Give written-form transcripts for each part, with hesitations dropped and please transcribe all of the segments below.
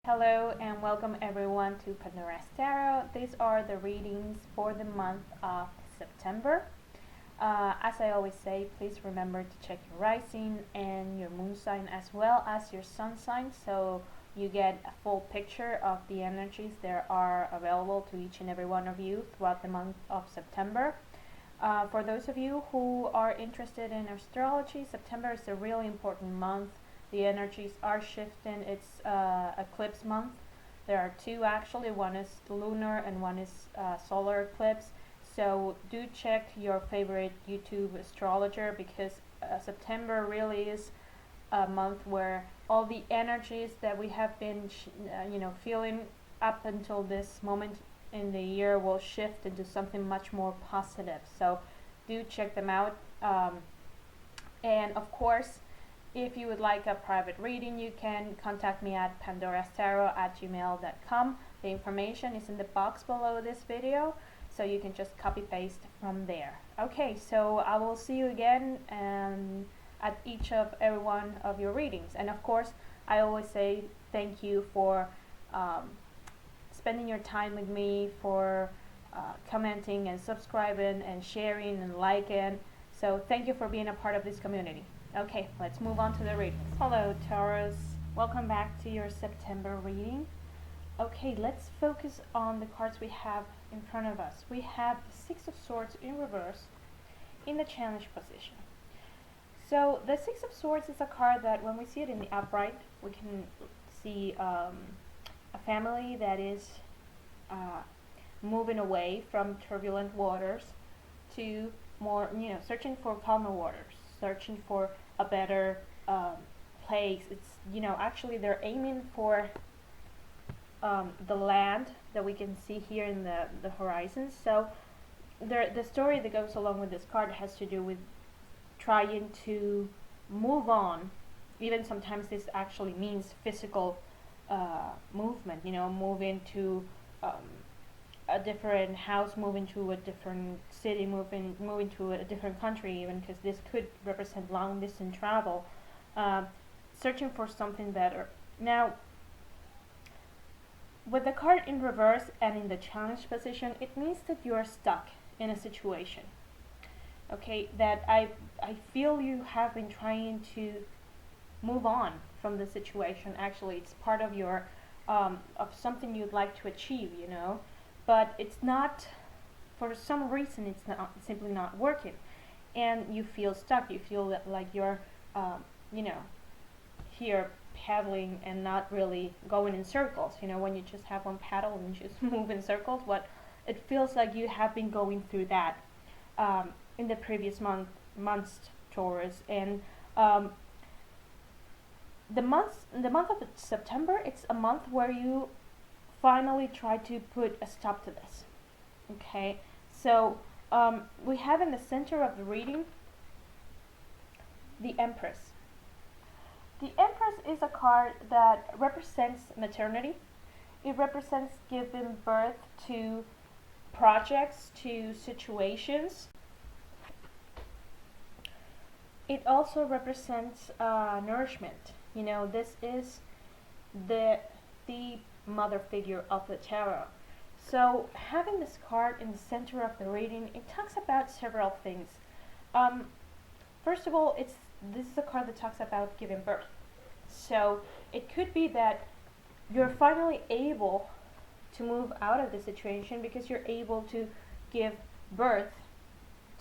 Hello and welcome everyone to Pandora Tarot. These are the readings for the month of September. As I always say, please remember to check your rising and your moon sign as well as your sun sign so you get a full picture of the energies that are available to each and every one of you throughout the month of September. For those of you who are interested in astrology, September is a really important month. The energies are shifting. It's eclipse month. There are two actually. One is lunar and one is solar eclipse. So do check your favorite YouTube astrologer because September really is a month where all the energies that we have been feeling up until this moment in the year will shift into something much more positive. So do check them out. And of course, if you would like a private reading, you can contact me at pandorastarot@gmail.com. The information is in the box below this video, so you can just copy paste from there. Okay, so I will see you again at each of every one of your readings. And of course, I always say thank you for spending your time with me, for commenting and subscribing and sharing and liking. So thank you for being a part of this community. Okay, let's move on to the readings. Hello Taurus, welcome back to your September reading. Okay, let's focus on the cards we have in front of us. We have the Six of Swords in reverse in the challenge position. So the Six of Swords is a card that when we see it in the upright, we can see a family that is moving away from turbulent waters to more, searching for calmer waters, searching for a better place. It's, actually they're aiming for the land that we can see here in the horizon. So the story that goes along with this card has to do with trying to move on. Even sometimes this actually means physical movement, moving to a different house, moving to a different city, moving to a different country, even, because this could represent long distance travel, searching for something better. Now, with the card in reverse and in the challenge position, it means that you are stuck in a situation. Okay, that I feel you have been trying to move on from the situation. Actually, it's part of your of something you'd like to achieve, but it's not, for some reason it's not, simply not working, and you feel stuck. You feel that like you're here paddling and not really going in circles, when you just have one paddle and you just move in circles. What it feels like you have been going through that in the previous months, Taurus. And the month of September, it's a month where you finally try to put a stop to this. Okay, so we have in the center of the reading the Empress. The Empress is a card that represents maternity. It represents giving birth to projects, to situations. It also represents nourishment. This is the mother figure of the tarot. So having this card in the center of the reading, it talks about several things. First of all, this is a card that talks about giving birth. So it could be that you're finally able to move out of the situation because you're able to give birth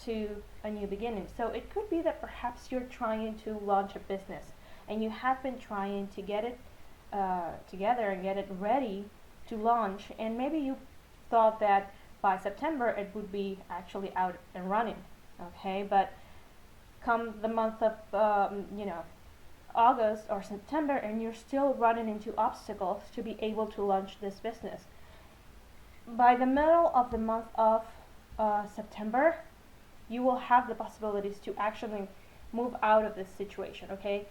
to a new beginning. So it could be that perhaps you're trying to launch a business and you have been trying to get it together and get it ready to launch, and maybe you thought that by September it would be actually out and running. Okay, but come the month of August or September, and you're still running into obstacles to be able to launch this business. By the middle of the month of September, you will have the possibilities to actually move out of this situation. Okay,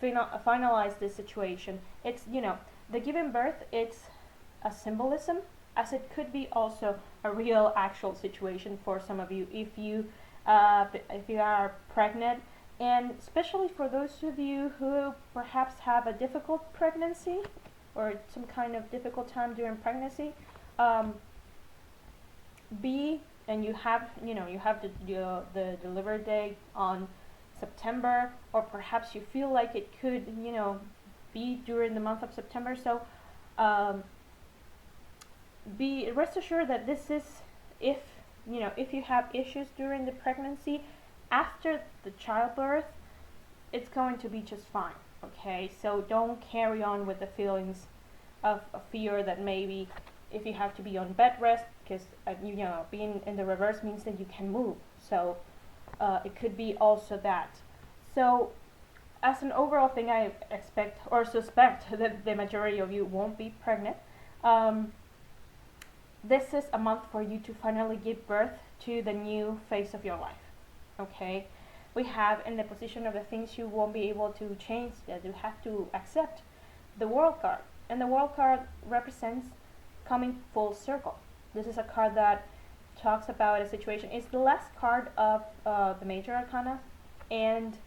finalize this situation. It's, the giving birth, it's a symbolism, as it could be also a real actual situation for some of you if you are pregnant, and especially for those of you who perhaps have a difficult pregnancy or some kind of difficult time during pregnancy, and you have the delivery date on September, or perhaps you feel like it could be during the month of September. So be rest assured that this is if you have issues during the pregnancy, after the childbirth, it's going to be just fine. Okay, so don't carry on with the feelings of fear that maybe if you have to be on bed rest, because being in the reverse means that you can move. So it could be also that. So as an overall thing, I expect or suspect that the majority of you won't be pregnant. This is a month for you to finally give birth to the new phase of your life. Okay, we have in the position of the things you won't be able to change, that you have to accept, the World card. And the World card represents coming full circle. This is a card that talks about a situation. It's the last card of the major arcana, and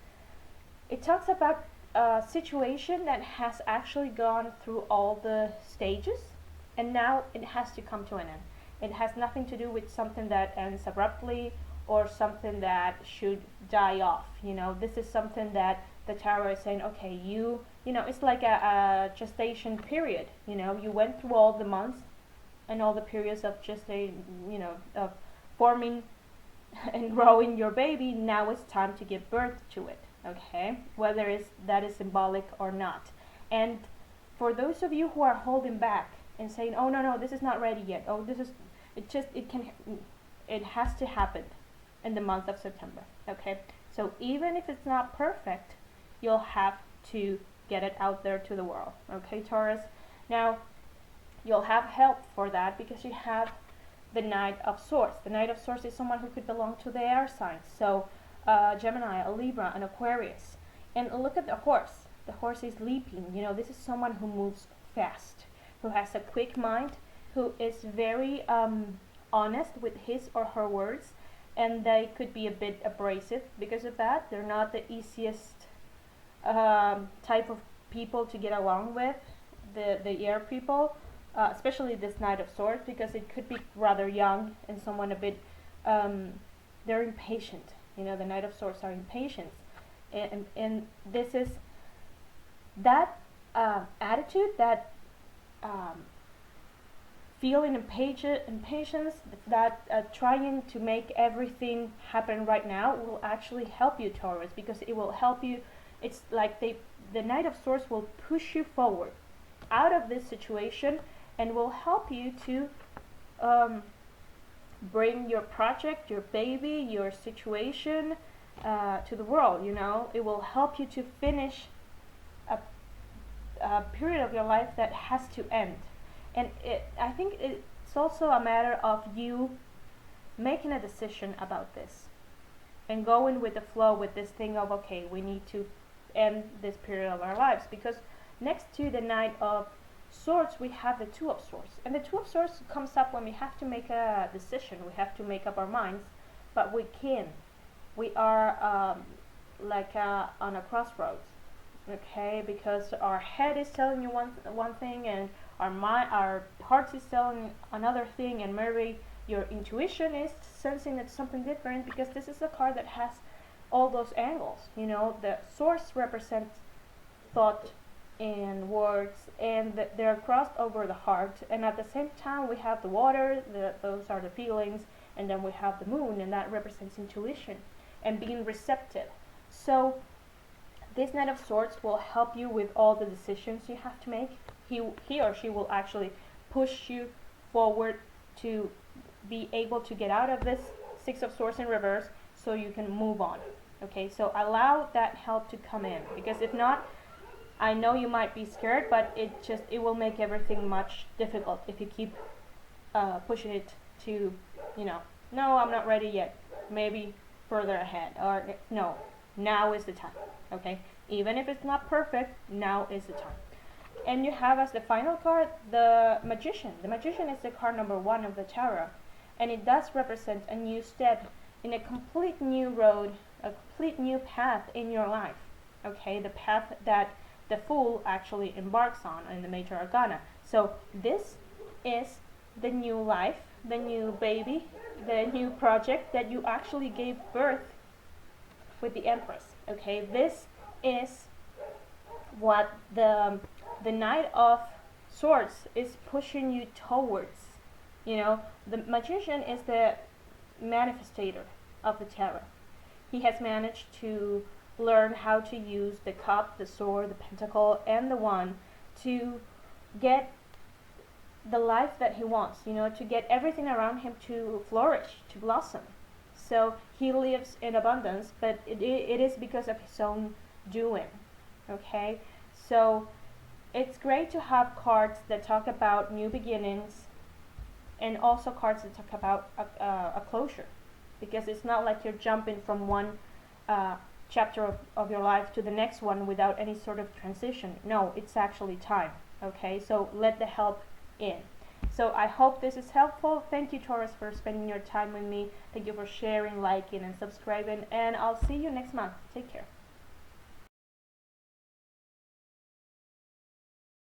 it talks about a situation that has actually gone through all the stages, and now it has to come to an end. It has nothing to do with something that ends abruptly or something that should die off. This is something that the tarot is saying, okay, it's like a gestation period. You went through all the months and all the periods of of forming and growing your baby. Now it's time to give birth to it. Okay, whether that is symbolic or not. And for those of you who are holding back and saying, oh no, this is not ready yet. Oh, it has to happen in the month of September. Okay, so even if it's not perfect, you'll have to get it out there to the world. Okay, Taurus. Now you'll have help for that because you have the Knight of Swords. The Knight of Swords is someone who could belong to the air signs. So Gemini, a Libra, an Aquarius. And look at the horse. The horse is leaping. This is someone who moves fast, who has a quick mind, who is very honest with his or her words, and they could be a bit abrasive because of that. They're not the easiest type of people to get along with, the air people, especially this Knight of Swords, because it could be rather young and someone a bit, they're impatient. The Knight of Swords are impatient, and this is that attitude, that feeling impatience, that trying to make everything happen right now will actually help you, Taurus, because it will help you. It's like the Knight of Swords will push you forward out of this situation and will help you to bring your project, your baby, your situation to the world. It will help you to finish a period of your life that has to end. And I think it's also a matter of you making a decision about this and going with the flow with this thing of, okay, we need to end this period of our lives. Because next to the Knight of Swords, we have the Two of Swords. And the Two of Swords comes up when we have to make a decision. We have to make up our minds, but we can. We are on a crossroads, okay? Because our head is telling you one thing, and our heart is telling another thing, and maybe your intuition is sensing that something different, because this is a card that has all those angles. The swords represent thought and words, and they're crossed over the heart, and at the same time we have the water, those are the feelings, and then we have the moon, and that represents intuition and being receptive. So this Knight of Swords will help you with all the decisions you have to make. He or she will actually push you forward to be able to get out of this Six of Swords in reverse so you can move on. Okay, so allow that help to come in, because if not, I know you might be scared, but it will make everything much difficult if you keep pushing it to, no, I'm not ready yet, maybe further ahead, or no, now is the time. Okay, even if it's not perfect, now is the time. And you have as the final card the Magician. The Magician is the card number 1 of the tarot, and it does represent a new step in a complete new road, a complete new path in your life. Okay, the path that the Fool actually embarks on in the Major Arcana. So this is the new life, the new baby, the new project that you actually gave birth with the Empress. Okay, this is what the Knight of Swords is pushing you towards. You know, the Magician is the manifestator of the tarot. He has managed to learn how to use the cup, the sword, the pentacle, and the wand to get the life that he wants, you know, to get everything around him to flourish, to blossom. So he lives in abundance, but it is because of his own doing. Okay, so it's great to have cards that talk about new beginnings, and also cards that talk about a closure, because it's not like you're jumping from one chapter of your life to the next one without any sort of transition. No, it's actually time. Okay, so let the help in. So I hope this is helpful. Thank you, Taurus, for spending your time with me. Thank you for sharing, liking, and subscribing, and I'll see you next month. Take care.